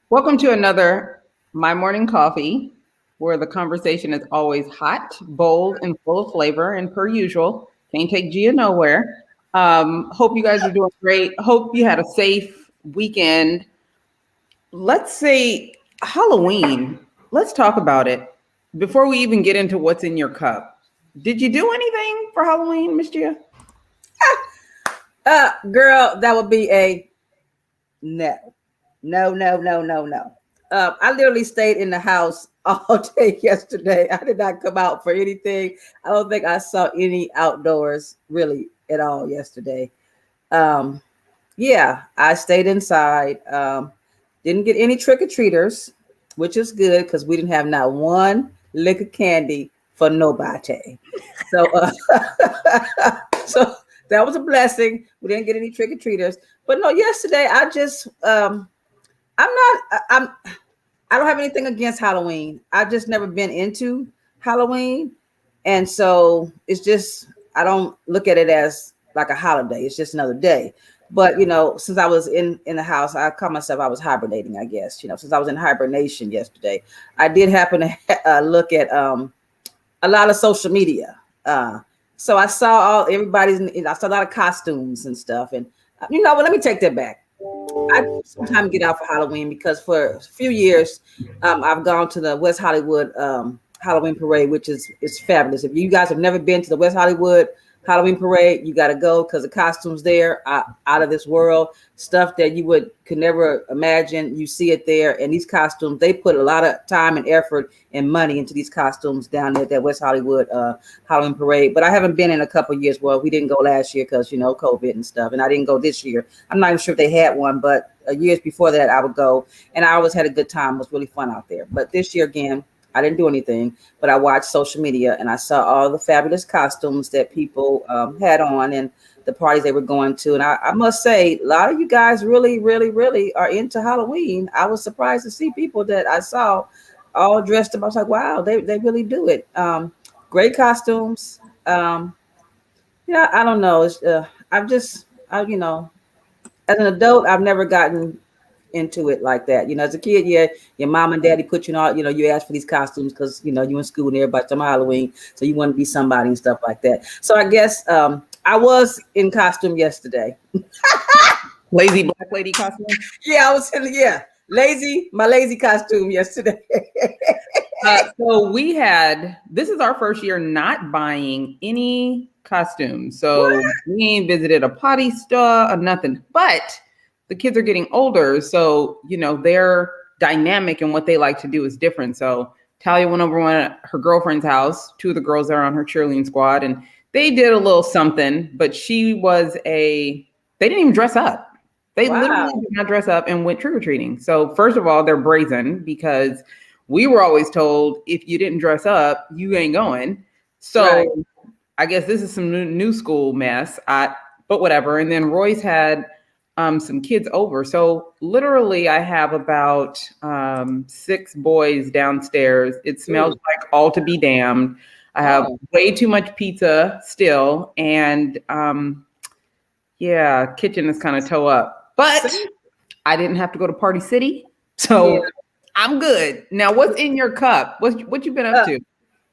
Welcome to another My Morning Coffee, where the conversation is always hot, bold, and full of flavor. And per usual, can't take Gia nowhere. Hope you guys are doing great. Hope you had a safe weekend. Let's say Halloween. Let's talk about it before we even get into what's in your cup. Did you do anything for Halloween, Miss Gia? Girl, that would be a no. No. I literally stayed in the house all day yesterday. I did not come out for anything. I don't think I saw any outdoors really at all yesterday. Yeah, I stayed inside. Didn't get any trick-or-treaters, which is good because we didn't have not one lick of candy for nobody. So, so that was a blessing. We didn't get any trick-or-treaters. But no, yesterday I just I don't have anything against Halloween. I've just never been into Halloween. And so it's just, I don't look at it as like a holiday. It's just another day. But, since I was in the house, I call myself, I was hibernating, I guess, since I was in hibernation yesterday, I did happen to look at a lot of social media. So I saw I saw a lot of costumes and stuff. And let me take that back. I sometimes get out for Halloween because for a few years, I've gone to the West Hollywood Halloween parade, which is fabulous. If you guys have never been to the West Hollywood Halloween parade, you got to go because the costumes there are out of this world. Stuff that you could never imagine. You see it there, and these costumes, they put a lot of time and effort and money into these costumes down there at that West Hollywood Halloween parade. But I haven't been in a couple of years. Well, we didn't go last year because COVID and stuff, and I didn't go this year. I'm not even sure if they had one, but years before that, I would go, and I always had a good time. It was really fun out there. But this year again, I didn't do anything, but I watched social media and I saw all the fabulous costumes that people had on and the parties they were going to. And I must say, a lot of you guys really, really, really are into Halloween. I was surprised to see people that I saw all dressed up. I was like, wow, they really do it. Great costumes. I don't know. It's, as an adult, I've never gotten into it like that. As a kid, your mom and daddy put you on, you ask for these costumes because, you in school and everybody's on Halloween. So you want to be somebody and stuff like that. So I guess I was in costume yesterday. Lazy black lady costume? Yeah, I was my lazy costume yesterday. So this is our first year not buying any costumes. So we ain't visited a potty store or nothing, but the kids are getting older. So, their dynamic and what they like to do is different. So Talia went over to her girlfriend's house. Two of the girls are on her cheerleading squad and they did a little something, but they didn't even dress up. They literally did not dress up and went trick-or-treating. So first of all, they're brazen because we were always told if you didn't dress up, you ain't going. So right. I guess this is some new school mess, but whatever. And then Royce had some kids over. So literally I have about 6 boys downstairs. It smells like all to be damned. I have way too much pizza still. And kitchen is kind of toe up. But I didn't have to go to Party City. So I'm good. Now, what's in your cup? What you been up to?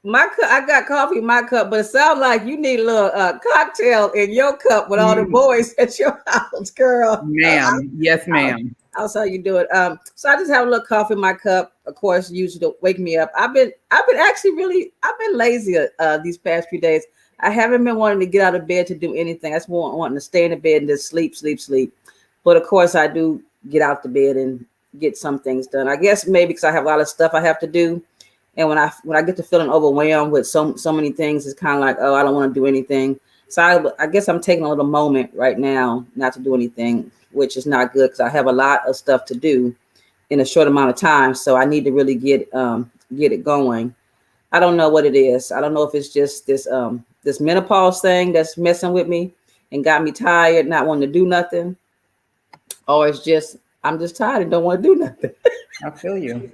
My cup, I got coffee in my cup, but it sounds like you need a little cocktail in your cup with all the boys at your house, girl. Ma'am. Yes, ma'am. I'll tell you do it. So I just have a little coffee in my cup, of course, usually to wake me up. I've been lazy these past few days. I haven't been wanting to get out of bed to do anything. I just wanting to stay in the bed and just sleep. But of course, I do get out the bed and get some things done. I guess maybe because I have a lot of stuff I have to do. And when I get to feeling overwhelmed with so many things, it's kind of like, oh, I don't want to do anything. So I guess I'm taking a little moment right now not to do anything, which is not good because I have a lot of stuff to do in a short amount of time. So I need to really get it going. I don't know what it is. I don't know if it's just this menopause thing that's messing with me and got me tired, not wanting to do nothing, or it's just I'm just tired and don't want to do nothing. I feel you.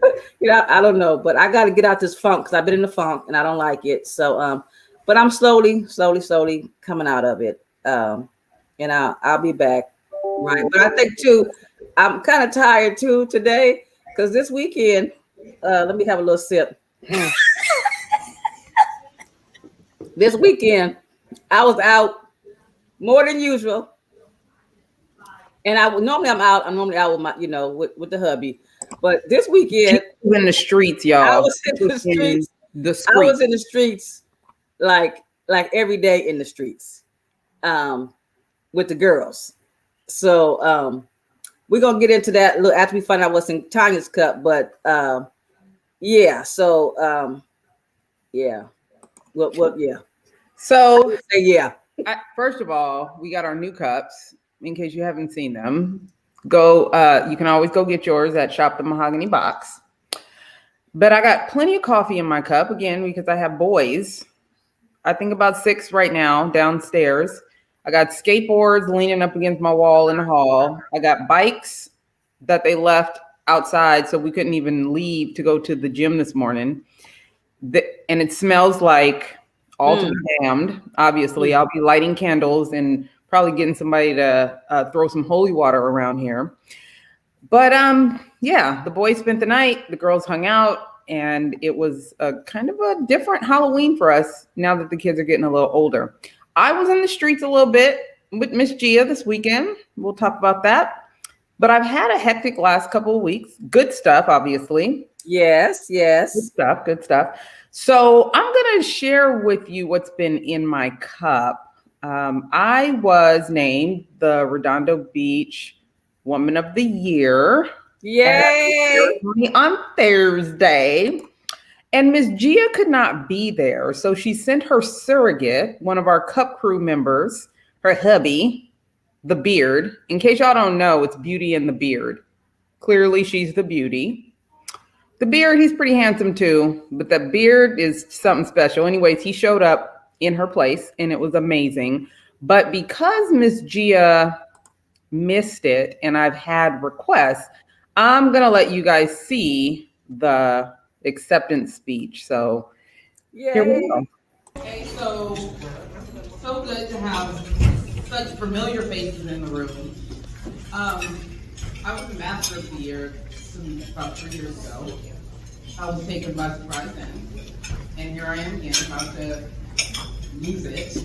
I don't know, but I got to get out this funk because I've been in the funk and I don't like it. So, but I'm slowly coming out of it. And I'll be back. Right. But I think too, I'm kind of tired too today because this weekend, let me have a little sip. This weekend, I was out more than usual. And I'm normally out with my, with the hubby. But this weekend, in the streets, y'all. I was in the streets. I was in the streets like every day in the streets with the girls. So we're gonna get into that after we find out what's in Tanya's cup. But yeah, so yeah. Well, yeah. So yeah. First of all, we got our new cups. In case you haven't seen them, you can always go get yours at Shop the Mahogany Box. But I got plenty of coffee in my cup, again, because I have boys. I think about 6 right now downstairs. I got skateboards leaning up against my wall in the hall. I got bikes that they left outside, so we couldn't even leave to go to the gym this morning. And it smells like all to be damned. Obviously, I'll be lighting candles and probably getting somebody to throw some holy water around here. But yeah, the boys spent the night, the girls hung out, and it was a kind of a different Halloween for us now that the kids are getting a little older. I was in the streets a little bit with Miss Gia this weekend. We'll talk about that. But I've had a hectic last couple of weeks. Good stuff, obviously. Yes. Good stuff. So I'm going to share with you what's been in my cup. I was named the Redondo Beach Woman of the Year. Yay! On Thursday. And Miss Gia could not be there. So she sent her surrogate, one of our cup crew members, her hubby, the beard. In case y'all don't know, it's Beauty and the Beard. Clearly, she's the beauty. The beard, he's pretty handsome too, but the beard is something special. Anyways, he showed up in her place and it was amazing. But because Miss Gia missed it and I've had requests, I'm going to let you guys see the acceptance speech. So here we go. Okay, so good to have such familiar faces in the room. I was the Master of the Year about 3 years ago. I was taken by surprise then. And here I am again, about to use it.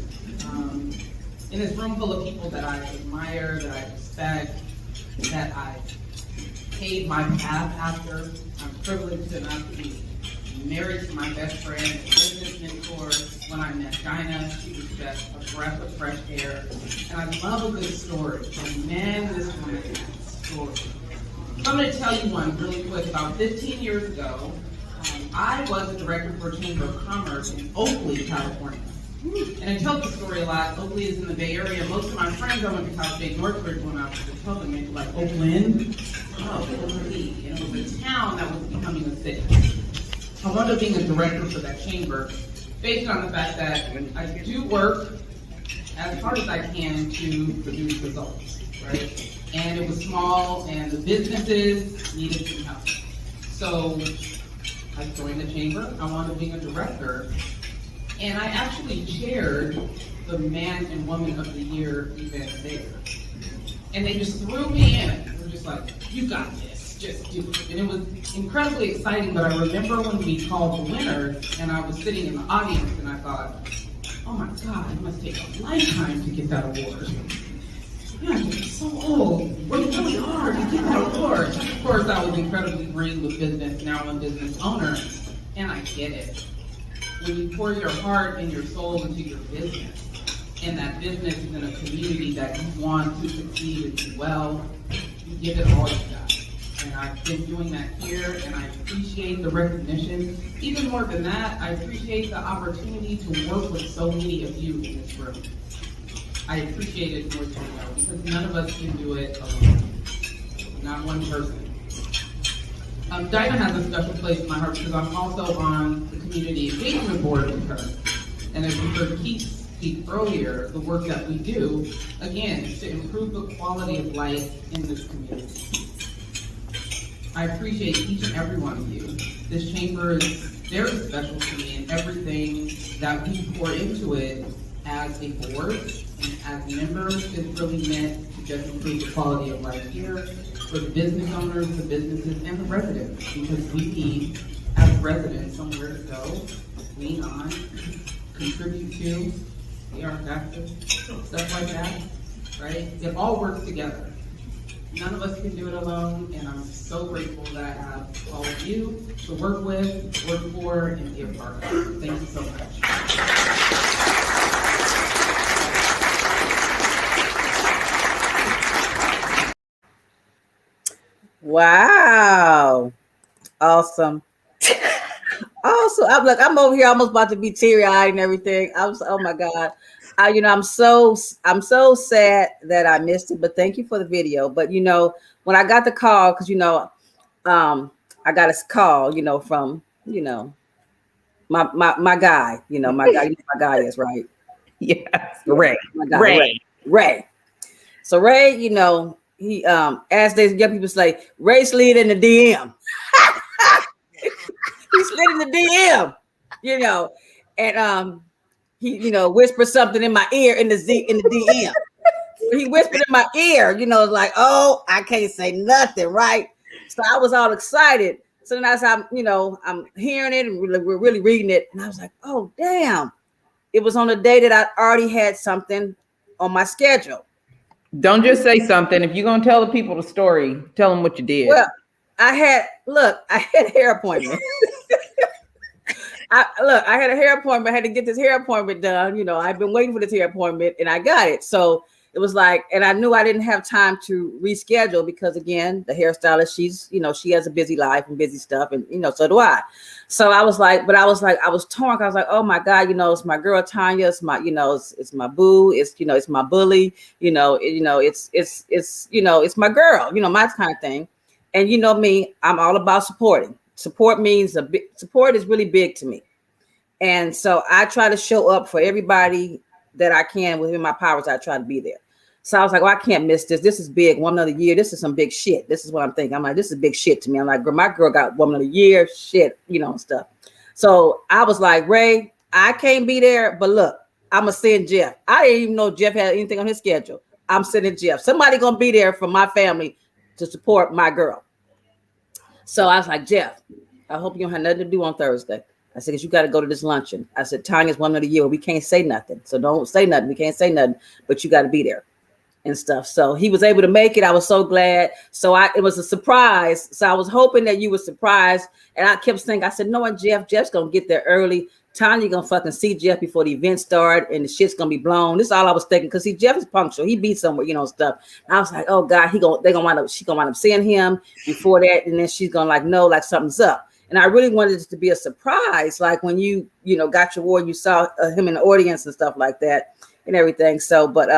In this room full of people that I admire, that I respect, that I paved my path after. I'm privileged enough to be married to my best friend, a business mentor. When I met Dinah, she was just a breath of fresh air. And I love a good story. And man, this woman has a story. So I'm going to tell you one really quick. About 15 years ago, I was the director for a Chamber of Commerce in Oakley, California. And I tell the story a lot. Oakley is in the Bay Area. Most of my friends I went to Cal State Northridge when I was to tell them, they were like, Oakland? Oh, Oakley. And it was a town that was becoming a city. I wound up being a director for that chamber based on the fact that I do work as hard as I can to produce results, right? And it was small and the businesses needed some help. So I joined the chamber. I wound up being a director. And I actually chaired the Man and Woman of the Year event there. And they just threw me in. They were just like, you got this. just do it. And it was incredibly exciting, but I remember when we called the winner and I was sitting in the audience and I thought, oh my God, it must take a lifetime to get that award. Yeah, you're so old. What really hard to get that award. Of course, I was incredibly green with business. Now I'm a business owner, and I get it. When you pour your heart and your soul into your business, and that business is in a community that you want to succeed and do well, you give it all you got. And I've been doing that here, and I appreciate the recognition. Even more than that, I appreciate the opportunity to work with so many of you in this room. I appreciate it more than you know, because none of us can do it alone. Not one person. Dinah has a special place in my heart because I'm also on the community engagement board with her. And as you heard Keith speak earlier, the work that we do, again, is to improve the quality of life in this community. I appreciate each and every one of you. This chamber is very special to me, and everything that we pour into it as a board and as members is really meant to just improve the quality of life here for the business owners, the businesses, and the residents, because we need, as residents, somewhere to go, lean on, contribute to, be our factor, stuff like that, right? It all works together. None of us can do it alone, and I'm so grateful that I have all of you to work with, work for, and be a part of. Thank you so much. Wow. Awesome. Also, I'm over here almost about to be teary-eyed and everything. Oh my God. I'm so sad that I missed it, but thank you for the video. But when I got the call, because I got a call, from my guy, my guy, my guy is right. Yes, Ray. My guy, Ray. So Ray, he as these young people say, Ray slid in the DM. He slid in the DM, and he, whispered something in my ear in the DM. He whispered in my ear, like, oh, I can't say nothing, right? So I was all excited. So then as I'm hearing it and we're really reading it, and I was like, oh, damn. It was on a day that I already had something on my schedule. Don't just say something. If you're going to tell the people the story, tell them what you did. Well, I had a hair appointment. I had a hair appointment. I had to get this hair appointment done. I've been waiting for this hair appointment and I got it. So it was like, and I knew I didn't have time to reschedule because again, the hairstylist, she has a busy life and busy stuff. And, so do I. So I was torn. I was like, oh my God, it's my girl, Tonya. It's my, it's my boo. It's, it's my bully, it's my girl, my kind of thing. And me, I'm all about supporting. Support means support is really big to me. And so I try to show up for everybody that I can within my powers. I try to be there. So I was like, I can't miss this. This is big. Woman of the year. This is some big shit. This is what I'm thinking. I'm like, this is big shit to me. I'm like, my girl got woman of the year shit, and stuff. So I was like, Ray, I can't be there, but look, I'm going to send Jeff. I didn't even know Jeff had anything on his schedule. I'm sending Jeff. Somebody going to be there for my family to support my girl. So I was like, Jeff, I hope you don't have nothing to do on Thursday. I said, because you got to go to this luncheon. I said, Tanya's woman of the year. We can't say nothing. So don't say nothing. We can't say nothing, but you got to be there and stuff. So he was able to make it. I was so glad. So it was a surprise. So I was hoping that you were surprised. And I kept saying, I said, no, and Jeff's going to get there early. Tanya going to fucking see Jeff before the event start and the shit's going to be blown. This is all I was thinking. Because Jeff is punctual. He be somewhere, stuff. And I was like, oh God, she's going to wind up seeing him before that. And then she's going to know something's up. And I really wanted it to be a surprise. Like when you got your award, you saw him in the audience and stuff like that and everything. So, but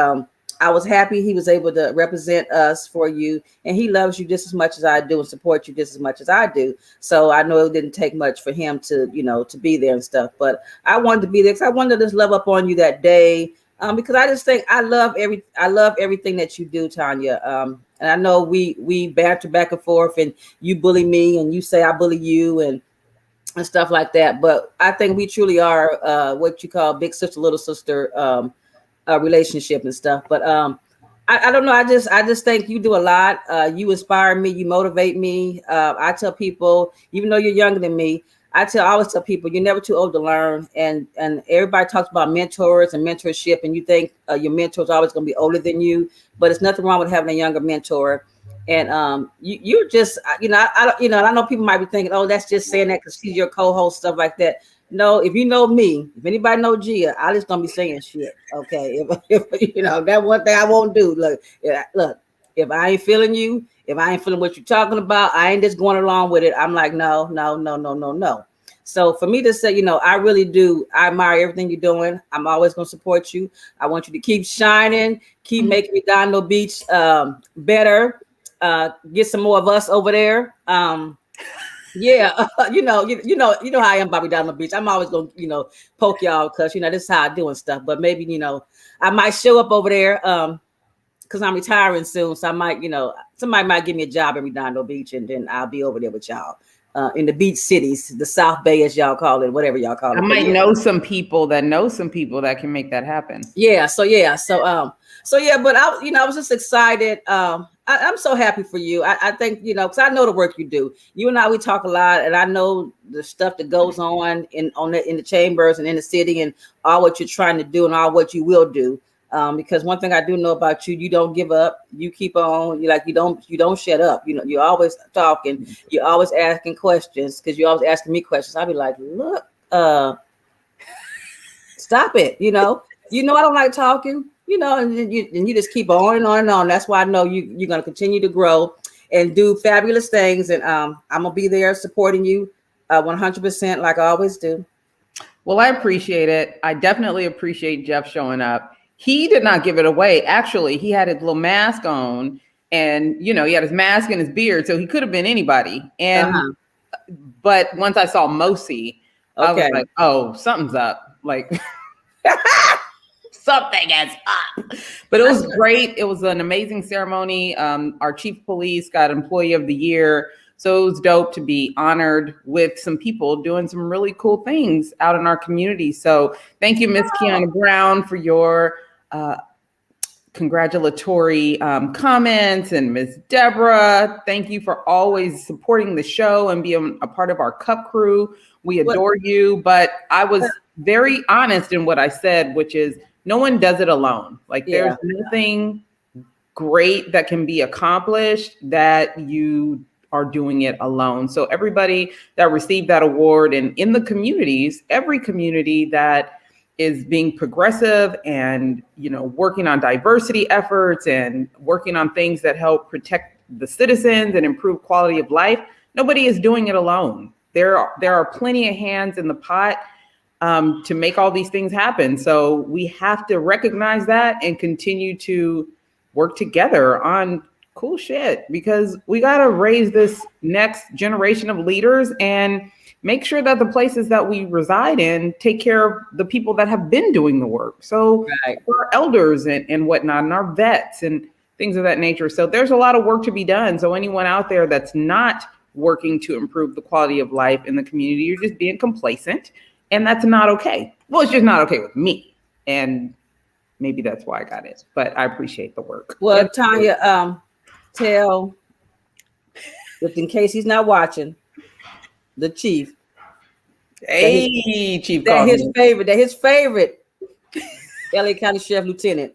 I was happy he was able to represent us for you. And he loves you just as much as I do and support you just as much as I do. So I know it didn't take much for him to, to be there and stuff. But I wanted to be there because I wanted to just love up on you that day. Because I just think I love everything that you do, Tanya. And I know we banter back and forth and you bully me and you say I bully you and stuff like that. But I think we truly are what you call big sister, little sister relationship and stuff. But I don't know. I just think you do a lot. You inspire me. You motivate me. I tell people, even though you're younger than me, I always tell people you're never too old to learn. And everybody talks about mentors and mentorship, and you think your mentor's always going to be older than you, but it's nothing wrong with having a younger mentor. And you're just I know people might be thinking, oh, that's just saying that because she's your co-host, stuff like that. No, if you know me, if anybody know Gia, I just don't be saying shit. Okay, if that one thing I won't do. Look, if I ain't feeling you, if I ain't feeling what you're talking about, I ain't just going along with it. I'm like, no, no, no, no, no, no. So for me to say, I really do. I admire everything you're doing. I'm always going to support you. I want you to keep shining, keep making Redondo Beach better. Get some more of us over there. Yeah, you know how I am about Redondo Beach. I'm always gonna, poke y'all because this is how I do and stuff. But maybe, I might show up over there because I'm retiring soon. So I might, somebody might give me a job in Redondo Beach, and then I'll be over there with y'all in the beach cities, the South Bay, as y'all call it, whatever y'all call it. I might know some people that can make that happen. Yeah. So yeah. But I was just excited. I'm so happy for you. I think, because I know the work you do. You and I, we talk a lot, and I know the stuff that goes on in the chambers and in the city, and all what you're trying to do and all what you will do. Because one thing I do know about you, you don't give up. You keep on. You don't shut up. You're always talking. You're always asking questions because you're always asking me questions. I'll be like, look, stop it. I don't like talking. And you just keep on and on and on. That's why I know you're going to continue to grow and do fabulous things. And I'm going to be there supporting you 100% like I always do. Well, I appreciate it. I definitely appreciate Jeff showing up. He did not give it away. Actually, he had his little mask on, and, he had his mask and his beard. So he could have been anybody. And but once I saw Mosi, I was like, oh, something's up. Like... Something is up. But it was great. It was an amazing ceremony. Our chief of police got Employee of the Year. So it was dope to be honored with some people doing some really cool things out in our community. So thank you, Miss Kiana Brown, for your congratulatory comments. And Miss Deborah, thank you for always supporting the show and being a part of our cup crew. We adore you. But I was very honest in what I said, which is, no one does it alone. Like there's nothing great that can be accomplished that you are doing it alone. So everybody that received that award, and in the communities, every community that is being progressive and, working on diversity efforts and working on things that help protect the citizens and improve quality of life, nobody is doing it alone. There are plenty of hands in the pot to make all these things happen. So we have to recognize that and continue to work together on cool shit, because we got to raise this next generation of leaders and make sure that the places that we reside in take care of the people that have been doing the work. So our elders and whatnot, and our vets and things of that nature. So there's a lot of work to be done. So anyone out there that's not working to improve the quality of life in the community, you're just being complacent. And that's not okay. Well, it's just not okay with me. And maybe that's why I got it. But I appreciate the work. Well, Tonya, tell, just in case he's not watching, the chief. Hey, Chief. That his favorite LA County Sheriff Lieutenant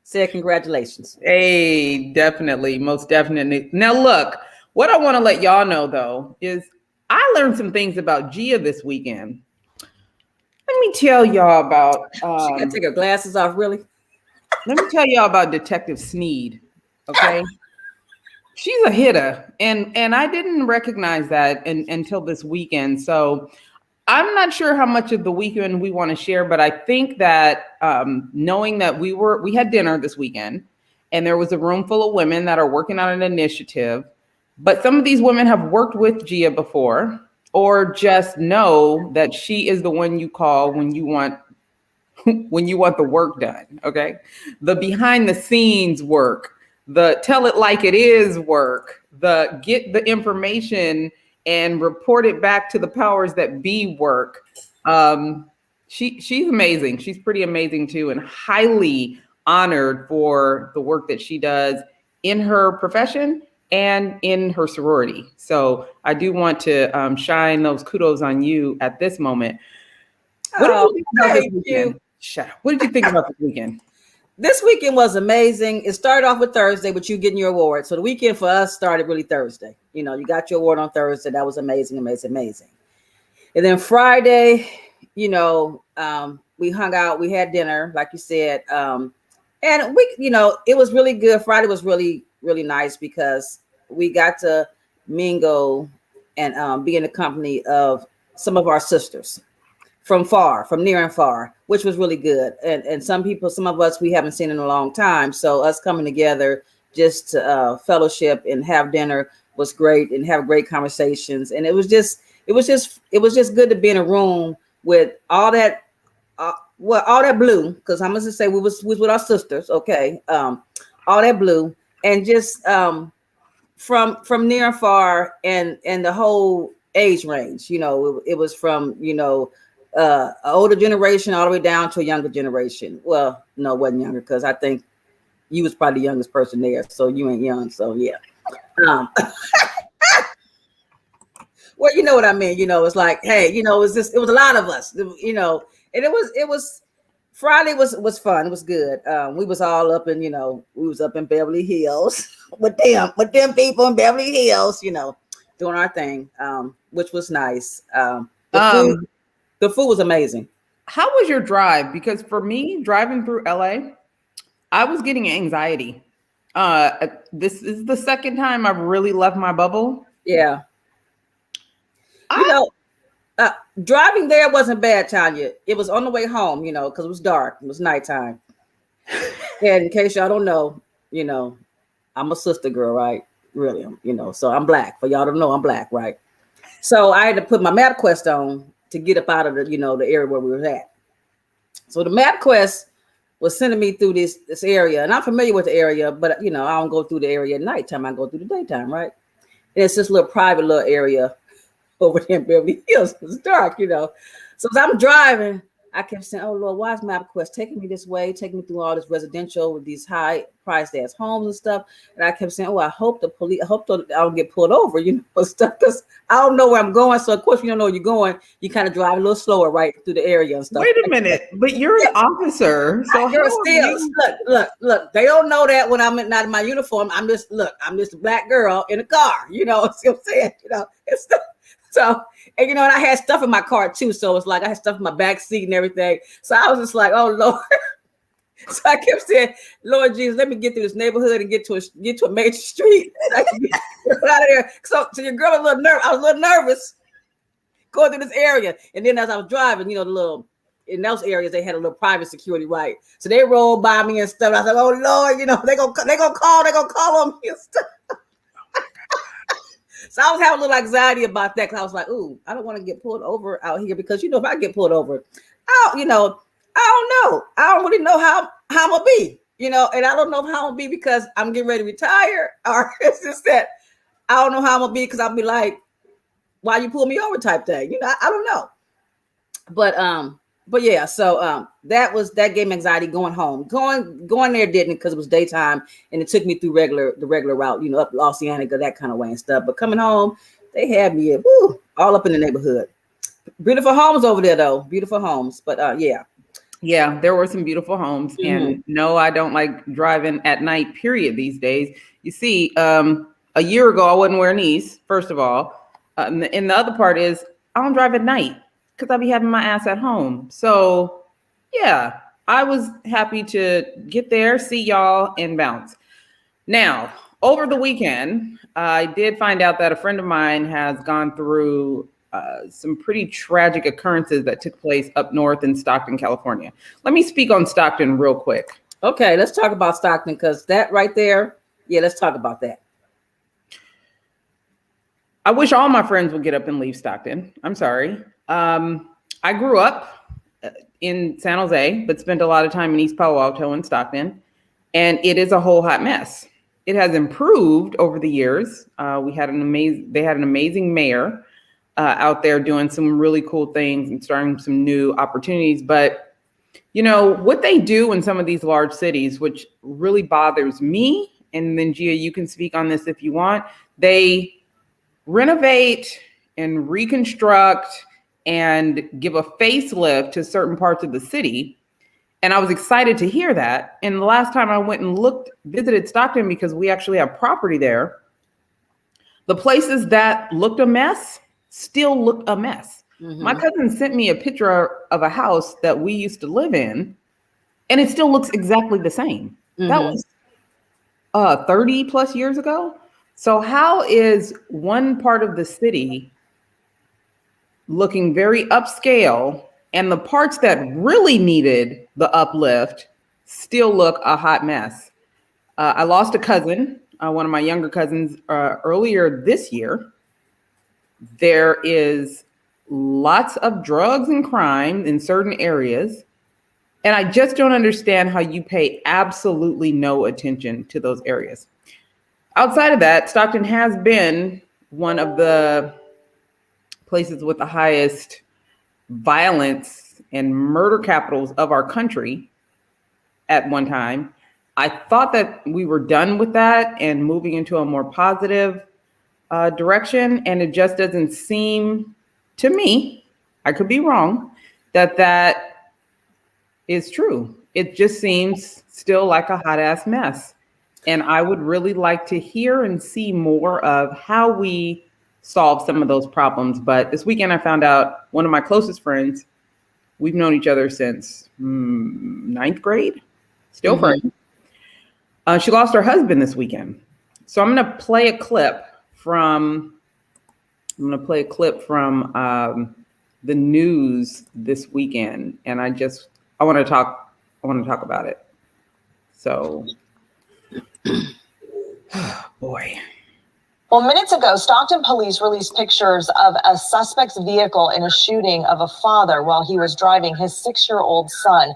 said congratulations. Hey, definitely. Most definitely. Now, look, what I want to let y'all know, though, is I learned some things about Gia this weekend. Let me tell y'all about... she got to take her glasses off, really? Let me tell y'all about Detective Sneed, okay? She's a hitter, and I didn't recognize that until this weekend. So I'm not sure how much of the weekend we want to share, but I think that knowing that we had dinner this weekend, and there was a room full of women that are working on an initiative, but some of these women have worked with Gia before, or just know that she is the one you call when you want the work done, okay? The behind the scenes work, the tell it like it is work, the get the information and report it back to the powers that be work. She's amazing. She's pretty amazing too, and highly honored for the work that she does in her profession and in her sorority. So I do want to shine those kudos on you at this moment. What did you think about this weekend? Shut up. What did you think about this weekend? This weekend was amazing. It started off with Thursday with you getting your award. So the weekend for us started really Thursday. You know, you got your award on Thursday. That was amazing, amazing, amazing. And then Friday, you know, we hung out. We had dinner, like you said. And we, you know, it was really good. Friday was really, really nice because we got to mingle and be in the company of some of our sisters from near and far, which was really good. And some people, some of us we haven't seen in a long time. So us coming together just to fellowship and have dinner was great and have great conversations. And it was just good to be in a room with all that. All that blue, because I'm gonna say we was with our sisters, okay. All that blue, and just from near and far, and the whole age range. You know, it was from an older generation all the way down to a younger generation. Well, no, it wasn't younger because I think you was probably the youngest person there, so you ain't young. So yeah. Well, you know what I mean. You know, it's like, hey, you know, it was a lot of us. You know. And it was Friday was fun. It was good. We was all up in, we was up in Beverly Hills with them people in Beverly Hills, doing our thing, which was nice. The food was amazing. How was your drive? Because for me, driving through LA, I was getting anxiety. This is the second time I've really left my bubble. Yeah. Driving there wasn't bad, Tanya. It was on the way home, because it was dark. It was nighttime. And in case y'all don't know, I'm a sister girl, right? Really, so I'm black. For y'all to know, I'm black, right? So I had to put my MapQuest on to get up out of the, the area where we were at. So the MapQuest was sending me through this area, and I'm familiar with the area, but I don't go through the area at nighttime. I go through the daytime, right? And it's this little private little area over there in Beverly Hills. It's dark, So as I'm driving, I kept saying, "Oh Lord, why is MapQuest taking me this way, taking me through all this residential with these high priced ass homes and stuff?" And I kept saying, "Oh, I hope I don't get pulled over, stuff, because I don't know where I'm going." So of course, you don't know where you're going. You kind of drive a little slower right through the area and stuff. Wait a minute, but you're an officer, so look. They don't know that when I'm not in my uniform. I'm just a black girl in a car. See what I'm saying? So, and and I had stuff in my car too. So it's like I had stuff in my back seat and everything. So I was just like, "Oh Lord." So I kept saying, "Lord Jesus, let me get through this neighborhood and get to a major street. And I can get out of there." So your girl was a little nervous. I was a little nervous going through this area. And then as I was driving, in those areas they had a little private security, right? So they rolled by me and stuff. I was like, "Oh Lord, they gonna call on me and stuff." So I was having a little anxiety about that because I was like, "Ooh, I don't want to get pulled over out here because if I get pulled over, I don't know. I don't really know how I'm gonna be, and I don't know how I'm gonna be because I'm getting ready to retire, or it's just that I don't know how I'm gonna be because I'll be like, why you pull me over type thing, I don't know." But yeah, so that gave me anxiety going home. Going there didn't, because it was daytime and it took me through the regular route, up Los Angeles, that kind of way and stuff. But coming home, they had me all up in the neighborhood. Beautiful homes over there though, beautiful homes. But yeah. Yeah, there were some beautiful homes. Mm-hmm. And no, I don't like driving at night, period, these days. You see, a year ago, I wasn't wearing these, first of all. And the other part is I don't drive at night because I'll be having my ass at home. So yeah, I was happy to get there, see y'all, and bounce. Now, over the weekend, I did find out that a friend of mine has gone through some pretty tragic occurrences that took place up north in Stockton, California. Let me speak on Stockton real quick. Okay, let's talk about Stockton, because that right there, yeah, let's talk about that. I wish all my friends would get up and leave Stockton. I'm sorry. I grew up in San Jose, but spent a lot of time in East Palo Alto and Stockton, and it is a whole hot mess. It has improved over the years. They had an amazing mayor out there doing some really cool things and starting some new opportunities. But You know, what they do in some of these large cities, which really bothers me, and then Gia, you can speak on this if you want, they renovate and reconstruct and give a facelift to certain parts of the city. And I was excited to hear that. And the last time I went and visited Stockton, because we actually have property there, the places that looked a mess still look a mess. Mm-hmm. My cousin sent me a picture of a house that we used to live in, and it still looks exactly the same. Mm-hmm. That was 30 plus years ago. So how is one part of the city looking very upscale, and the parts that really needed the uplift still look a hot mess? I lost a cousin, one of my younger cousins, earlier this year. There is lots of drugs and crime in certain areas. And I just don't understand how you pay absolutely no attention to those areas. Outside of that, Stockton has been one of the places with the highest violence and murder capitals of our country at one time. I thought that we were done with that and moving into a more positive direction. And it just doesn't seem to me, I could be wrong, that is true. It just seems still like a hot ass mess. And I would really like to hear and see more of how we solve some of those problems. But this weekend, I found out one of my closest friends, we've known each other since ninth grade, still friends. She lost her husband this weekend. So I'm going to play a clip from the news this weekend. And I want to talk about it. So, boy. Well, minutes ago, Stockton police released pictures of a suspect's vehicle in a shooting of a father while he was driving his 6-year-old son.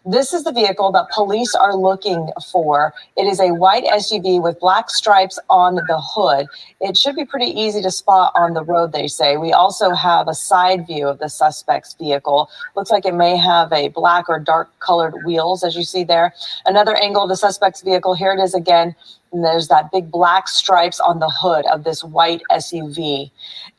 This is the vehicle that police are looking for. It is a white SUV with black stripes on the hood. It should be pretty easy to spot on the road, they say. We also have a side view of the suspect's vehicle. Looks like it may have a black or dark colored wheels, as you see there. Another angle of the suspect's vehicle. Here it is again. And there's that big black stripes on the hood of this white SUV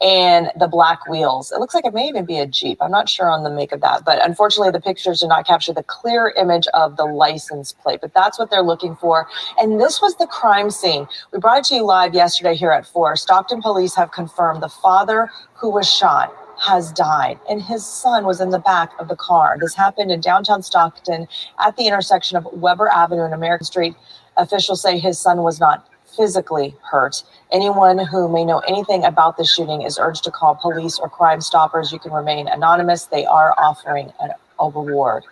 and the black wheels. It looks like it may even be a Jeep. I'm not sure on the make of that, but unfortunately the pictures do not capture the clear image of the license plate, but that's what they're looking for. And this was the crime scene. We brought it to you live yesterday here at 4. Stockton police have confirmed the father who was shot has died, and his son was in the back of the car. This happened in downtown Stockton at the intersection of Weber Avenue and American Street. Officials say his son was not physically hurt. Anyone who may know anything about the shooting is urged to call police or Crime Stoppers. You can remain anonymous. They are offering a reward.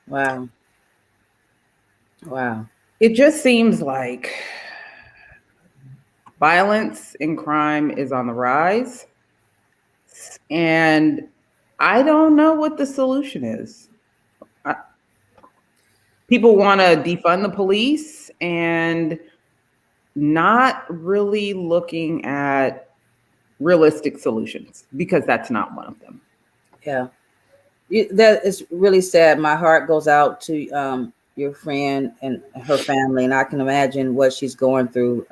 Wow. It just seems like violence and crime is on the rise. And I don't know what the solution is. People want to defund the police and not really looking at realistic solutions, because that's not one of them. Yeah, that is really sad. My heart goes out to your friend and her family, and I can imagine what she's going through.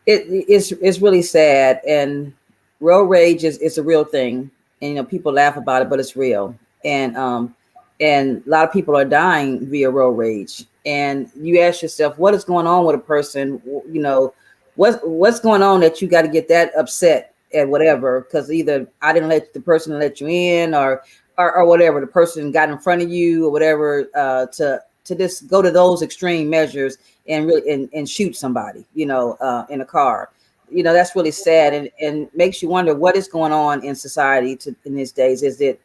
It's really sad, and road rage is a real thing. And people laugh about it, but it's real. And a lot of people are dying via road rage. And you ask yourself, what is going on with a person? What's going on that you got to get that upset at whatever? Because either I didn't let the person let you in, or whatever, the person got in front of you or whatever, to just go to those extreme measures and really and shoot somebody, in a car. That's really sad, and makes you wonder what is going on in society in these days. Is it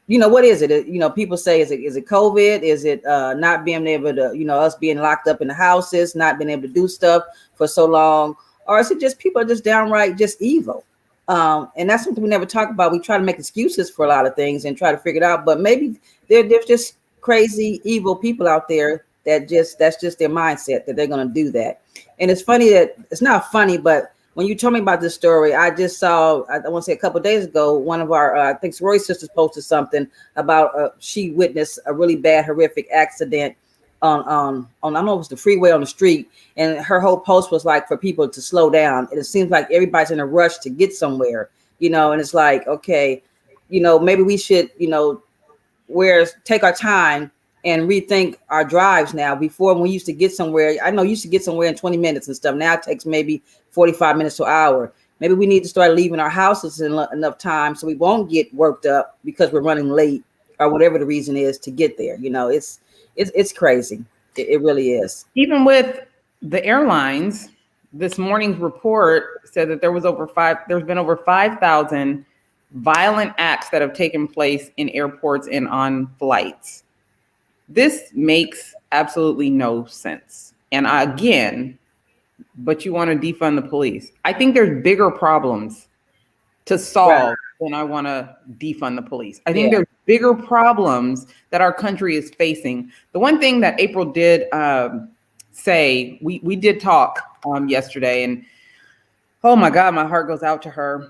what is it? People say, is it COVID? Is it not being able to, us being locked up in the houses, not being able to do stuff for so long? Or is it just people are just downright just evil? And that's something we never talk about. We try to make excuses for a lot of things and try to figure it out. But maybe there's just crazy, evil people out there that's just their mindset, that they're going to do that. And it's funny that it's not funny, but when you told me about this story, I just saw, I want to say a couple of days ago, one of our, I think Roy's sisters posted something about she witnessed a really bad, horrific accident I don't know if it was the freeway on the street, and her whole post was like for people to slow down. And it seems like everybody's in a rush to get somewhere, and it's like, okay, maybe we should, take our time and rethink our drives now. Before, when we used to get somewhere, I know you used to get somewhere in 20 minutes and stuff. Now it takes maybe 45 minutes to an hour. Maybe we need to start leaving our houses in enough time so we won't get worked up because we're running late or whatever the reason is to get there. It's crazy. It really is. Even with the airlines, this morning's report said that there's been over 5,000 violent acts that have taken place in airports and on flights. This makes absolutely no sense. And but you want to defund the police. I think there's bigger problems to solve than I want to defund the police. I think there's bigger problems that our country is facing. The one thing that April did say, we did talk yesterday, and oh my God, my heart goes out to her.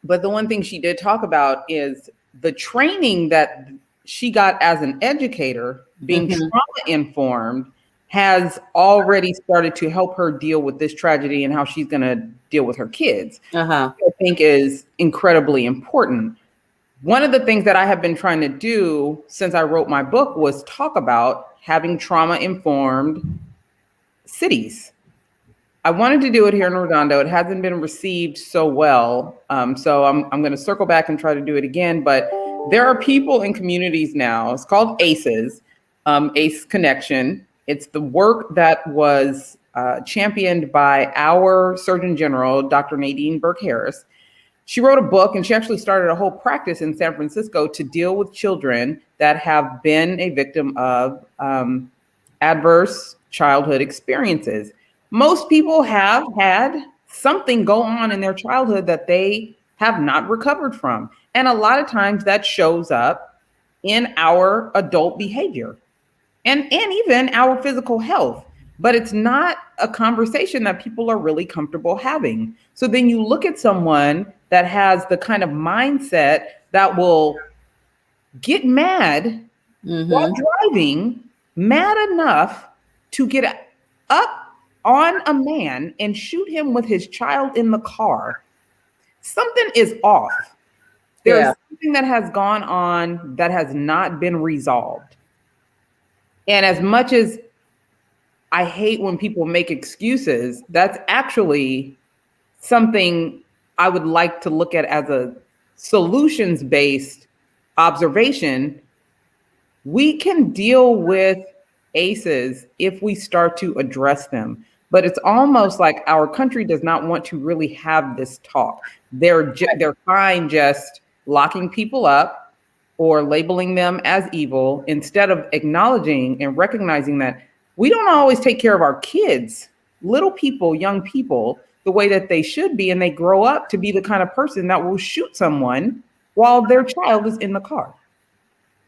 But the one thing she did talk about is the training that she got as an educator, being trauma informed, has already started to help her deal with this tragedy and how she's going to deal with her kids. I think is incredibly important. One of the things that I have been trying to do since I wrote my book was talk about having trauma-informed cities. I wanted to do it here in Redondo. It hasn't been received so well. So I'm going to circle back and try to do it again. But there are people in communities now. It's called ACEs, ACE Connection. It's the work that was championed by our Surgeon General, Dr. Nadine Burke-Harris. She wrote a book, and she actually started a whole practice in San Francisco to deal with children that have been a victim of adverse childhood experiences. Most people have had something go on in their childhood that they have not recovered from. And a lot of times that shows up in our adult behavior and even our physical health. But it's not a conversation that people are really comfortable having. So then you look at someone that has the kind of mindset that will get mad while driving, mad enough to get up on a man and shoot him with his child in the car. Something is off. There's something that has gone on that has not been resolved. And as much as I hate when people make excuses, that's actually something I would like to look at as a solutions-based observation. We can deal with ACEs if we start to address them. But it's almost like our country does not want to really have this talk. They're fine just locking people up or labeling them as evil instead of acknowledging and recognizing that we don't always take care of our kids, little people, young people, the way that they should be. And they grow up to be the kind of person that will shoot someone while their child is in the car.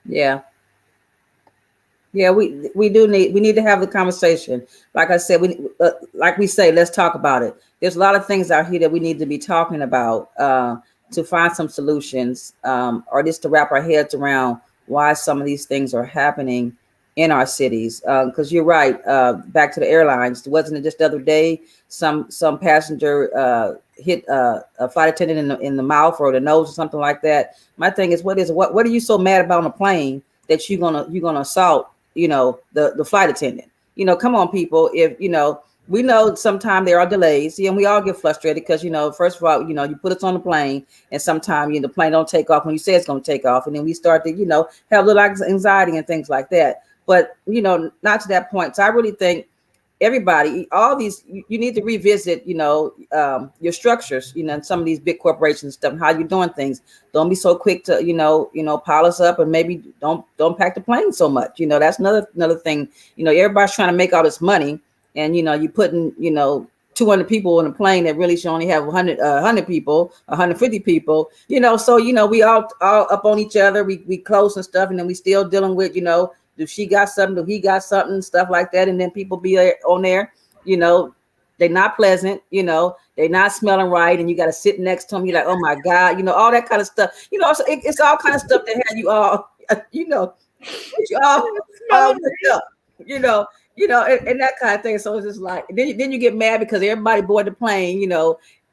Yeah. Yeah, we need to have the conversation. Like I said, like we say, let's talk about it. There's a lot of things out here that we need to be talking about to find some solutions, or just to wrap our heads around why some of these things are happening in our cities. Because you're right. Back to the airlines, wasn't it just the other day some passenger hit a flight attendant in the mouth or the nose or something like that? My thing is, what are you so mad about on a plane that you're gonna assault the flight attendant? Come on, people. If we know sometimes there are delays, and we all get frustrated because first of all, you put us on the plane, and sometimes the plane don't take off when you say it's going to take off, and then we start to have a little anxiety and things like that. But not to that point. So I really think everybody, all these, you need to revisit your structures, and some of these big corporations and stuff, how you're doing things. Don't be so quick to pile us up, and maybe don't pack the plane so much. That's another thing. Everybody's trying to make all this money, and you putting 200 people in a plane that really should only have 100 people, 150 people. So we all up on each other. We close and stuff, and then we still dealing with do she got something? Do he got something? Stuff like that. And then people be on there, they're not pleasant, they're not smelling right, and you got to sit next to them. You're like, oh my God, all that kind of stuff. So it's all kind of stuff that had you all, you all messed up, and that kind of thing. So it's just like then you get mad because everybody board the plane,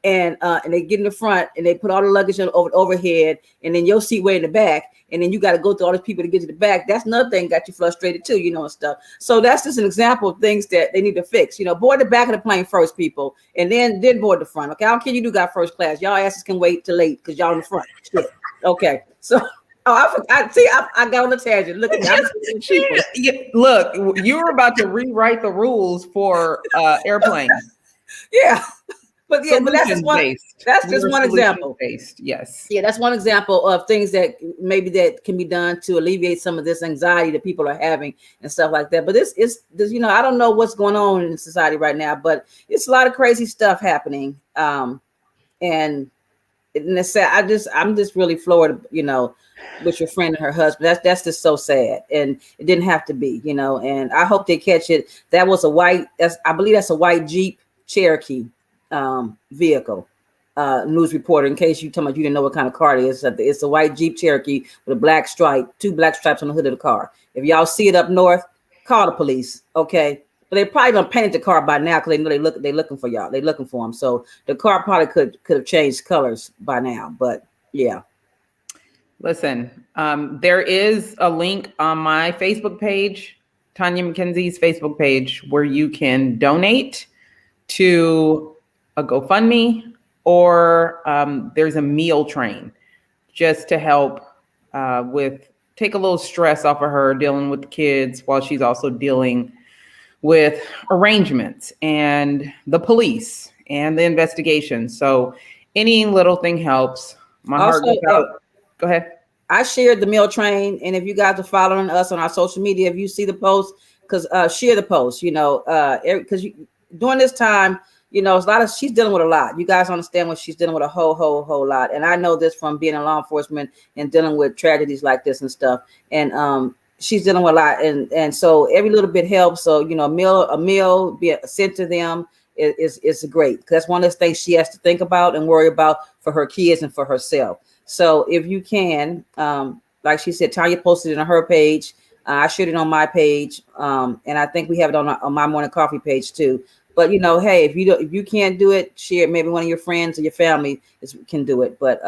and they get in the front and they put all the luggage overhead, and then your seat way in the back, and then you got to go through all these people to get to the back. That's another thing got you frustrated too, and stuff. So that's just an example of things that they need to fix. Board the back of the plane first, people, and then board the front. Okay, I don't care you do got first class. Y'all asses can wait till late because y'all in the front. Shit. Okay, so. Oh, I forgot. See, I got on the tangent. Look at me. Look, you were about to rewrite the rules for airplanes. Yeah. But that's just one. That's just one example. Based, yes. Yeah, that's one example of things that maybe that can be done to alleviate some of this anxiety that people are having and stuff like that. But this, I don't know what's going on in society right now, but it's a lot of crazy stuff happening. And it's sad. I'm just really floored, with your friend and her husband. That's just so sad, and it didn't have to be, And I hope they catch it. That was I believe that's a white Jeep Cherokee vehicle. News reporter, in case you didn't know what kind of car it is, it's a white Jeep Cherokee with a black stripe, 2 black stripes on the hood of the car. If y'all see it up north, call the police, okay? But they probably done painted the car by now because they know they're looking for y'all. They're looking for them. So the car probably could have changed colors by now. But yeah. Listen, there is a link on my Facebook page, Tonya McKenzie's Facebook page, where you can donate to a GoFundMe, or there's a meal train just to help take a little stress off of her dealing with the kids while she's also dealing with arrangements and the police and the investigation. So any little thing helps. My heart goes out. Go ahead. I shared the meal train, and if you guys are following us on our social media, if you see the post, share the post. Because during this time, she's dealing with a lot. You guys understand what she's dealing with, a whole lot. And I know this from being in law enforcement and dealing with tragedies like this and stuff. And she's dealing with a lot, and so every little bit helps. So a meal be sent to them is great, because that's one of the things she has to think about and worry about for her kids and for herself. So if you can, like she said, Tonya posted it on her page. I shared it on my page, and I think we have it on my morning coffee page too. But hey, if you can't do it, share it. Maybe one of your friends or your family can do it. But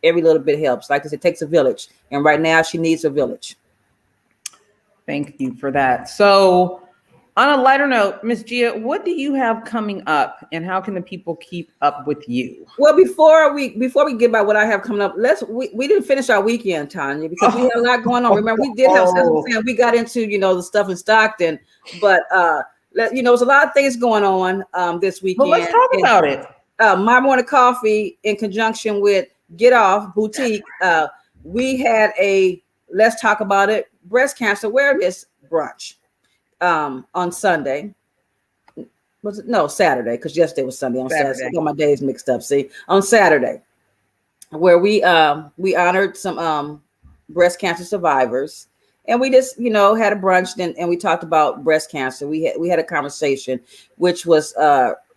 every little bit helps. Like I said, it takes a village, and right now she needs a village. Thank you for that. So on a lighter note, Miss Gia, what do you have coming up, and how can the people keep up with you? Well, before we get by what I have coming up, we didn't finish our weekend, Tonya, because we had a lot going on. Remember, we did have we got into the stuff in Stockton, but there's a lot of things going on this weekend. Well, let's talk about it. My Morning Coffee, in conjunction with Get Off Boutique, we had a Let's Talk About It breast cancer awareness brunch on Sunday. Was it? No, Saturday, because yesterday was Sunday. On Saturday. I got my days mixed up. See, on Saturday, where we honored some breast cancer survivors, and we just had a brunch and we talked about breast cancer. We had a conversation, which was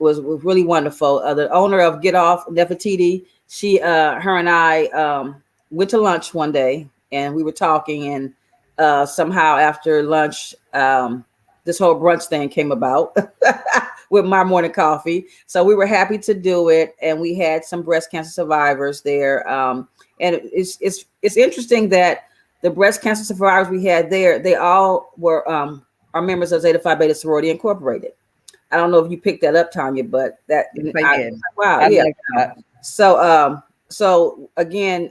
really wonderful. The owner of Get Off, Nefertiti, her and I went to lunch one day, and we were talking, and somehow after lunch, this whole brunch thing came about with My Morning Coffee. So we were happy to do it, and we had some breast cancer survivors there. And it's interesting that the breast cancer survivors we had there, they all were are members of Zeta Phi Beta Sorority Incorporated. I don't know if you picked that up, Tonya, but that I did. Wow, yeah. Like that. So again,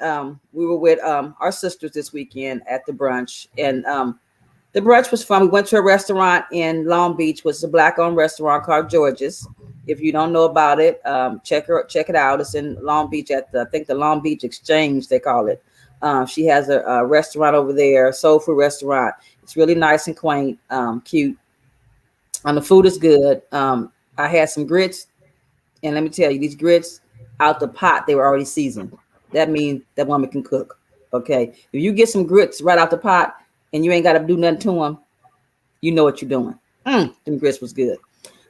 we were with our sisters this weekend at the brunch, and the brunch was fun. We went to a restaurant in Long Beach, which is a Black-owned restaurant called George's. If you don't know about it, check it out. It's in Long Beach at I think the Long Beach Exchange, they call it. She has a restaurant over there, soul food restaurant. It's really nice and quaint, cute. And the food is good. I had some grits, and let me tell you, these grits out the pot, they were already seasoned. That means that woman can cook. Okay, if you get some grits right out the pot and you ain't got to do nothing to them, you know what you're doing. Them grits was good.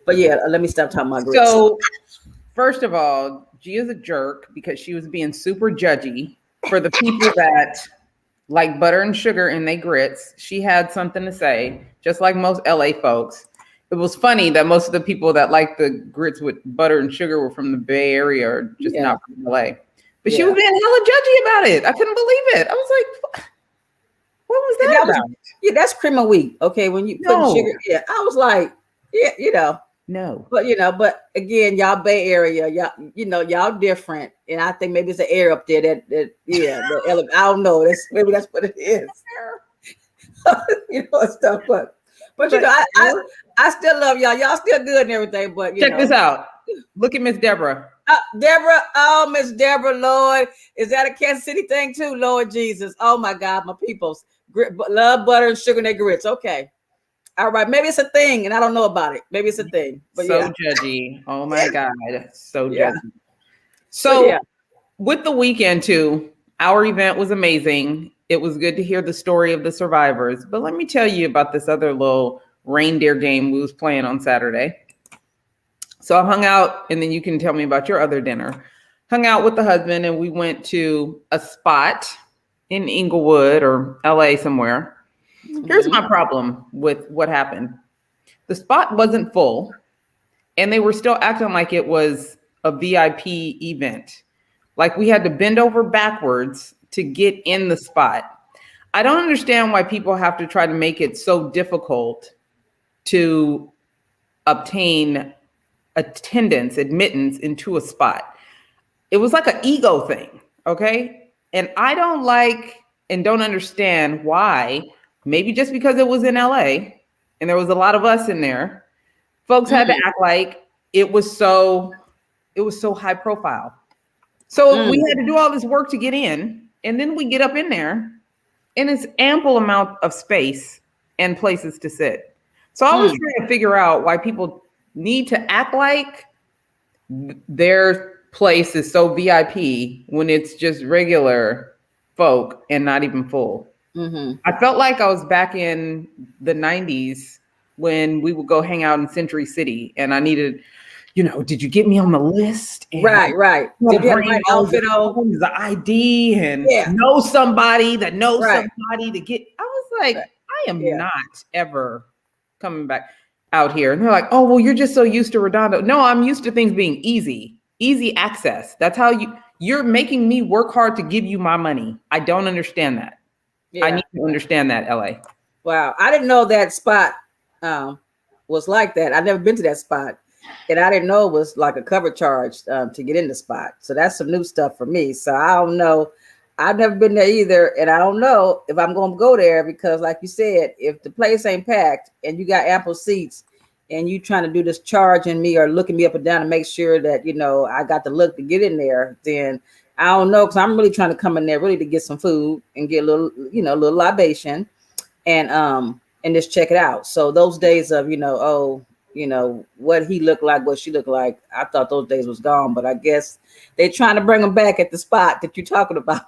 But yeah, let me stop talking about grits. So, first of all, Gia's a jerk because she was being super judgy for the people that like butter and sugar in their grits. She had something to say, just like most LA folks. It was funny that most of the people that like the grits with butter and sugar were from the Bay Area or just not from LA. But she was being hella judgy about it. I couldn't believe it. I was like, what was that about? Yeah, that's cream of wheat. Okay, when you put sugar, I was like, no. But again, y'all Bay Area, y'all different, and I think maybe it's the air up there that I don't know. Maybe that's what it is. Stuff, but I still love y'all. Y'all still good and everything, but check this out. Look at Miss Deborah. Deborah, Miss Deborah, Lord, is that a Kansas City thing too? Lord Jesus, oh my God, my peoples love butter and sugar in their grits. Okay, all right, maybe it's a thing, and I don't know about it. Maybe it's a thing, but so judgy. Oh my God, so judgy. So with the weekend too, our event was amazing. It was good to hear the story of the survivors. But let me tell you about this other little reindeer game we was playing on Saturday. So I hung out, and then you can tell me about your other dinner. Hung out with the husband, and we went to a spot in Inglewood or LA somewhere. Mm-hmm. Here's my problem with what happened. The spot wasn't full, and they were still acting like it was a VIP event. Like we had to bend over backwards to get in the spot. I don't understand why people have to try to make it so difficult to obtain admittance into a spot. It was like an ego thing, okay? And I don't like and don't understand why. Maybe just because it was in LA and there was a lot of us in there, folks had to act like it was so high profile. So we had to do all this work to get in, and then we get up in there, and it's ample amount of space and places to sit. So I was trying to figure out why people need to act like their place is so VIP when it's just regular folk and not even full. Mm-hmm. I felt like I was back in the 90s when we would go hang out in Century City, and I needed, did you get me on the list? And right. Did you have my outfit on? The ID and know somebody that knows somebody to get. I was like, I am not ever coming back out here. And they're like, oh, well, you're just so used to Redondo. No, I'm used to things being easy access. That's how you're making me work hard to give you my money. I don't understand that. Yeah. I need to understand that, LA. Wow. I didn't know that spot was like that. I've never been to that spot. And I didn't know it was like a cover charge to get in the spot. So that's some new stuff for me. So I don't know. I've never been there either. And I don't know if I'm going to go there because like you said, if the place ain't packed and you got ample seats and you trying to do this charging me or looking me up and down to make sure that, I got the look to get in there, then I don't know. Cause I'm really trying to come in there really to get some food and get a little, a little libation and just check it out. So those days of, what he looked like, what she looked like, I thought those days was gone, but I guess they're trying to bring them back at the spot that you're talking about.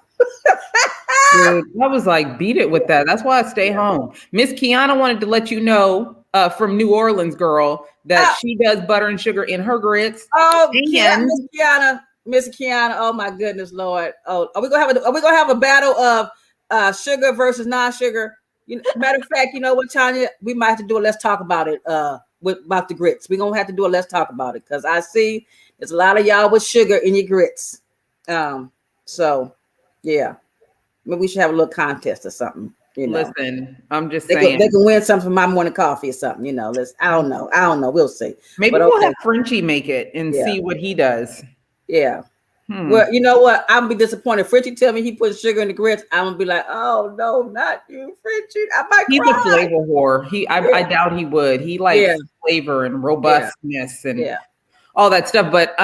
Dude, I was like, beat it with that. That's why I stay home. Miss Kiana wanted to let you know from New Orleans, girl, that she does butter and sugar in her grits. Oh, Miss Kiana. Oh my goodness, Lord. Oh, are we gonna have a battle of sugar versus non-sugar? Matter of fact, you know what, Tanya? We might have to do a let's talk about it. About the grits. We're gonna have to do a let's talk about it because I see there's a lot of y'all with sugar in your grits. So yeah, maybe we should have a little contest or something. Listen, I'm just saying they can win something for my morning coffee or something. I don't know. We'll see. Maybe we'll have Frenchie make it and see what he does. Yeah. Well, you know what? I'm gonna be disappointed. Frenchie tell me he put sugar in the grits. I'm gonna be like, oh no, not you, Frenchie. I might He's cry. a flavor whore. I doubt he would. He likes flavor and robustness and all that stuff. But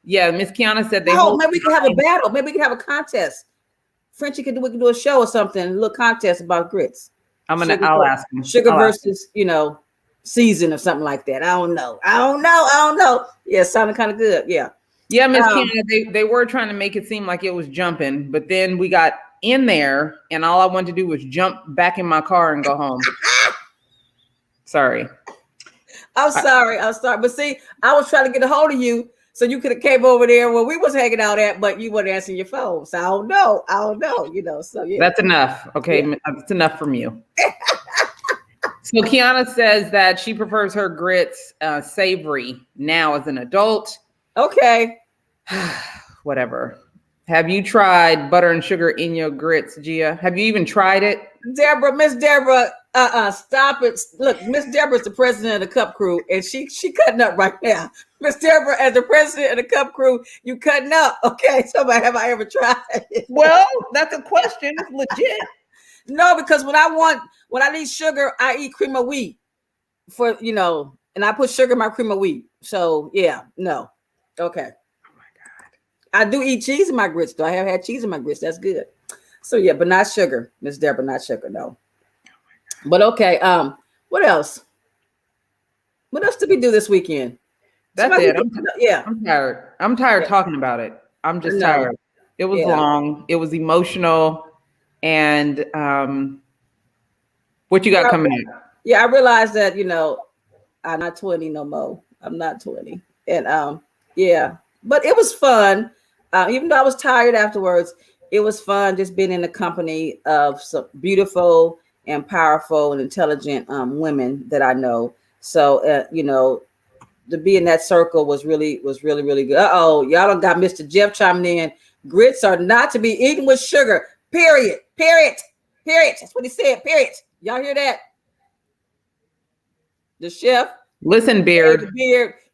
Miss Kiana said maybe we can have a battle. Maybe we can have a contest. Frenchie we can do a show or something, a little contest about grits. I'll ask him. Sugar versus, season or something like that. I don't know. Yeah, sounding kind of good. Yeah. Yeah, Miss Kiana, they were trying to make it seem like it was jumping, but then we got in there and all I wanted to do was jump back in my car and go home. Sorry. I'm sorry. But see, I was trying to get a hold of you so you could have came over there where we was hanging out at, but you weren't answering your phone. So I don't know. So yeah. That's enough. Okay. Yeah. That's enough from you. So Kiana says that she prefers her grits savory now as an adult. Okay. Whatever. Have you tried butter and sugar in your grits, Gia? Have you even tried it? Miss Deborah, stop it. Look, Miss Deborah's the president of the Cup Crew, and she cutting up right now. Miss Deborah, as the president of the Cup Crew, you cutting up. Okay, so have I ever tried it? Well, that's a question. It's legit. No, because when I need sugar, I eat cream of wheat and I put sugar in my cream of wheat. So yeah, no. Okay. Oh my God. I do eat cheese in my grits, though. I have had cheese in my grits. That's good. So yeah, but not sugar, Miss Deborah, not sugar, no. But okay, what else? What else did we do this weekend? That's it. I'm tired. I'm tired talking about it. I'm just tired. It was long. It was emotional. And what you got coming up? Yeah, I realized that, I'm not 20 no more. I'm not 20. And yeah, but it was fun. Even though I was tired afterwards, it was fun just being in the company of some beautiful and powerful and intelligent women that I know. So, to be in that circle was really good. Uh-oh, y'all done got Mr. Jeff chiming in. Grits are not to be eaten with sugar. Period. That's what he said. Period. Y'all hear that? The chef. Listen, Beard.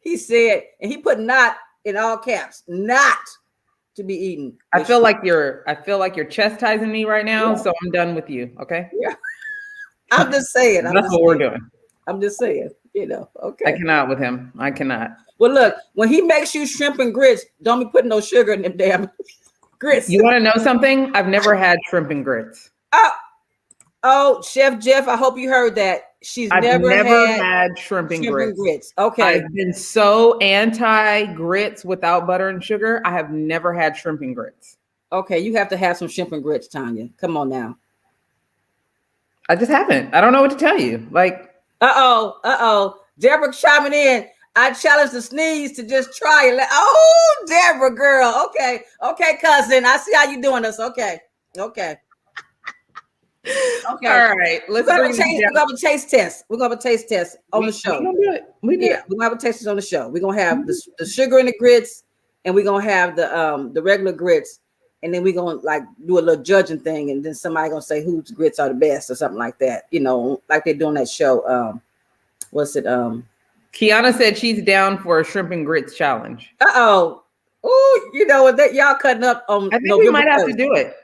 He said, and he put "not" in all caps. Not to be eaten. I feel like you're chastising me right now, so I'm done with you. Okay. Yeah. I'm just saying. That's what we're doing. I'm just saying. Okay. I cannot with him. I cannot. Well, look, when he makes you shrimp and grits, don't be putting no sugar in them damn grits. You want to know something? I've never had shrimp and grits. Oh, Chef Jeff, I hope you heard that. I've never had shrimp and grits. Okay. I've been so anti grits without butter and sugar. I have never had shrimp and grits. Okay, you have to have some shrimp and grits, Tonya. Come on now. I just haven't. I don't know what to tell you. Like, Deborah chiming in. I challenge the sneeze to just try it. Deborah, girl. Okay, cousin. I see how you doing this. Okay. All right. We're gonna have a taste test. We're gonna have a taste test on the show. We're gonna do it. We're gonna have a taste test on the show. We're gonna have the sugar in the grits, and we're gonna have the regular grits, and then we're gonna like do a little judging thing, and then somebody gonna say whose grits are the best or something like that. Like they do on that show. What's it? Kiana said she's down for a shrimp and grits challenge. Oh, you know what? That y'all cutting up on. I think we might have to do it.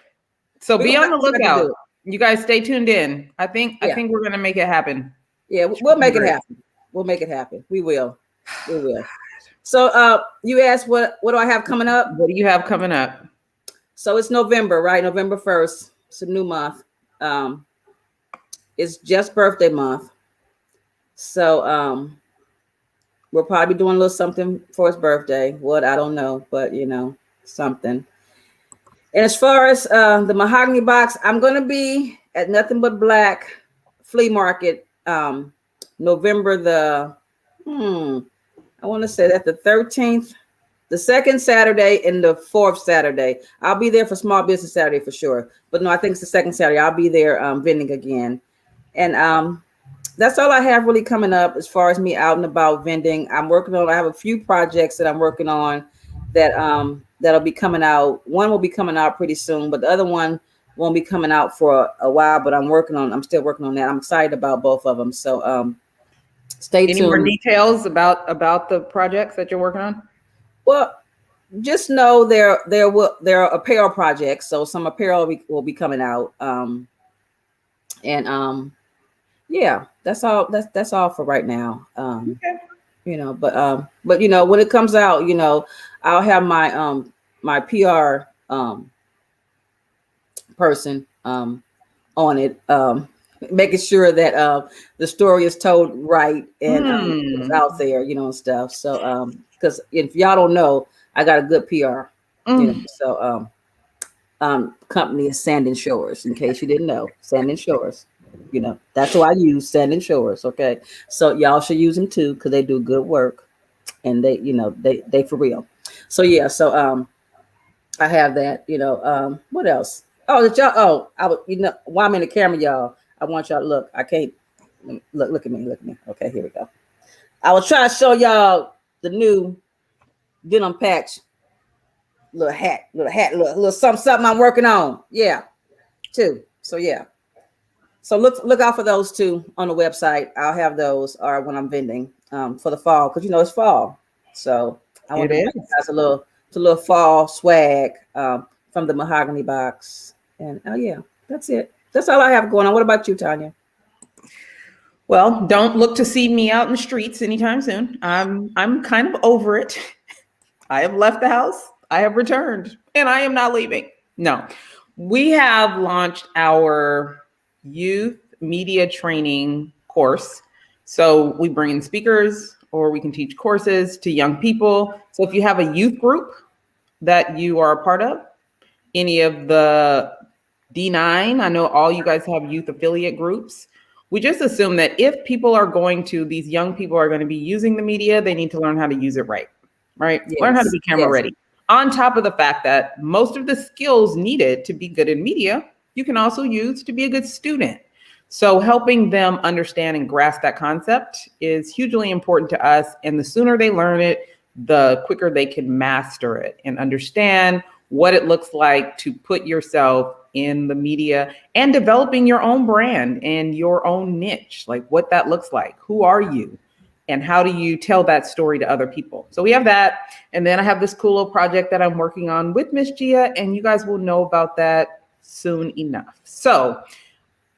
So be on the lookout. You guys stay tuned in. I think we're gonna make it happen. Yeah, we'll make it happen. We'll make it happen. We will. So you asked what do I have coming up? What do you have coming up? So it's November, right? November 1st. It's a new month. It's Jeff's birthday month. So we'll probably be doing a little something for his birthday. What, I don't know, but something. And as far as the mahogany box, I'm going to be at Nothing But Black Flea Market November I want to say that the 13th, the second Saturday and the fourth Saturday. I'll be there for Small Business Saturday for sure. But no, I think it's the second Saturday. I'll be there vending again. And that's all I have really coming up as far as me out and about vending. I have a few projects that I'm working on that that'll be coming out. One will be coming out pretty soon, but the other one won't be coming out for a while, but I'm still working on that. I'm excited about both of them. So stay tuned. Any more details about the projects that you're working on? Well, just know there are apparel projects. So some apparel will be coming out. Yeah, that's all. That's all for right now. Okay. But when it comes out, I'll have my PR person on it, making sure that the story is told right and it's out there, and stuff. So because if y'all don't know, I got a good PR. Company is Sand and Shores. In case you didn't know, Sand and Shores. You know, that's who I use, Sand and Shores. Okay. So y'all should use them too, because they do good work, and they, you know, they for real. So yeah, so I have that, you know. What else? Oh, did y'all, oh, I would, you know, while I'm in the camera, y'all, I want y'all to look. I can't look at me, look at me. Okay, here we go. I will try to show y'all the new denim patch, little hat, little something I'm working on. Yeah, too. So yeah. So look out for those two on the website. I'll have those, or when I'm vending for the fall, because you know it's fall. So I want to bring you guys a little fall swag from the mahogany box. And oh yeah, that's it. That's all I have going on. What about you, Tonya? Well, don't look to see me out in the streets anytime soon. I'm kind of over it. I have left the house. I have returned, and I am not leaving. No, we have launched our youth media training course. So we bring in speakers, or we can teach courses to young people. So if you have a youth group that you are a part of, any of the D9, I know all you guys have youth affiliate groups. We just assume that if people are going to, these young people are going to be using the media, they need to learn how to use it right? Yes. Learn how to be camera ready. On top of the fact that most of the skills needed to be good in media, you can also use to be a good student. So helping them understand and grasp that concept is hugely important to us. And the sooner they learn it, the quicker they can master it and understand what it looks like to put yourself in the media and developing your own brand and your own niche, like what that looks like. Who are you? And how do you tell that story to other people? So we have that. And then I have this cool little project that I'm working on with Miss Gia, and you guys will know about that soon enough. So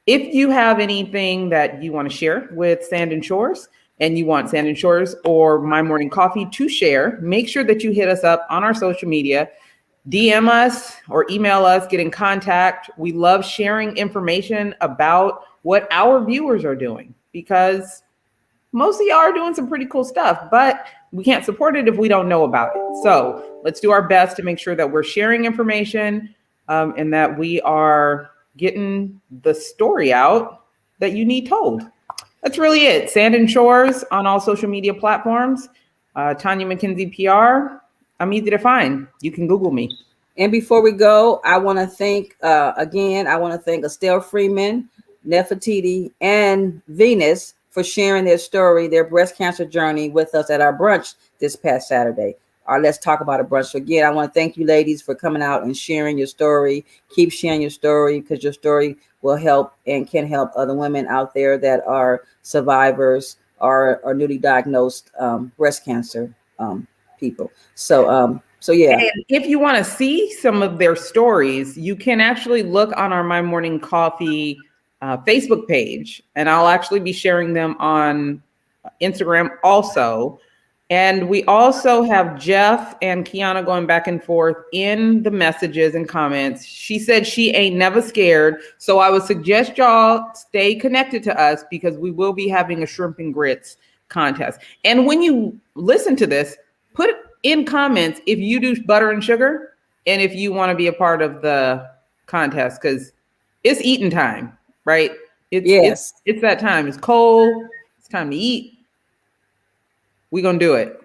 if you have anything that you want to share with Sand and Shores, and you want Sand and Shores or My Morning Coffee to share, make sure that you hit us up on our social media. DM us or email us, get in contact. We love sharing information about what our viewers are doing, because most of y'all are doing some pretty cool stuff, but we can't support it if we don't know about it. So let's do our best to make sure that we're sharing information and that we are getting the story out that you need told. That's really it. Sand and Shores on all social media platforms. Tonya McKenzie PR. I'm easy to find. You can Google me. And before we go, I want to thank Estelle Freeman, Nefertiti, and Venus for sharing their story, their breast cancer journey with us at our brunch this past Saturday. Our Let's Talk About It brunch. So again, I want to thank you ladies for coming out and sharing your story. Keep sharing your story, because your story will help and can help other women out there that are survivors or newly diagnosed breast cancer people. So yeah. And if you want to see some of their stories, you can actually look on our My Morning Coffee Facebook page, and I'll actually be sharing them on Instagram also. And we also have Jeff and Kiana going back and forth in the messages and comments. She said she ain't never scared. So I would suggest y'all stay connected to us, because we will be having a shrimp and grits contest. And when you listen to this, put in comments if you do butter and sugar and if you want to be a part of the contest, because it's eating time, right? It's that time. It's cold. It's time to eat. We're going to do it.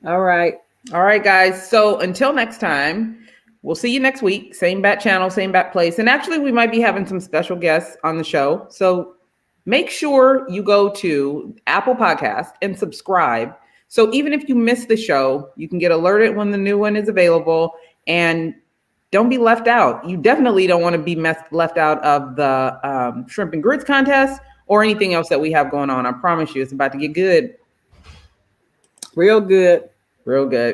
All right, guys. So until next time, we'll see you next week. Same bat channel, same bat place. And actually, we might be having some special guests on the show. So make sure you go to Apple Podcast and subscribe. So even if you miss the show, you can get alerted when the new one is available, and don't be left out. You definitely don't want to be left out of the shrimp and grits contest or anything else that we have going on. I promise you, it's about to get good. Real good. Real good.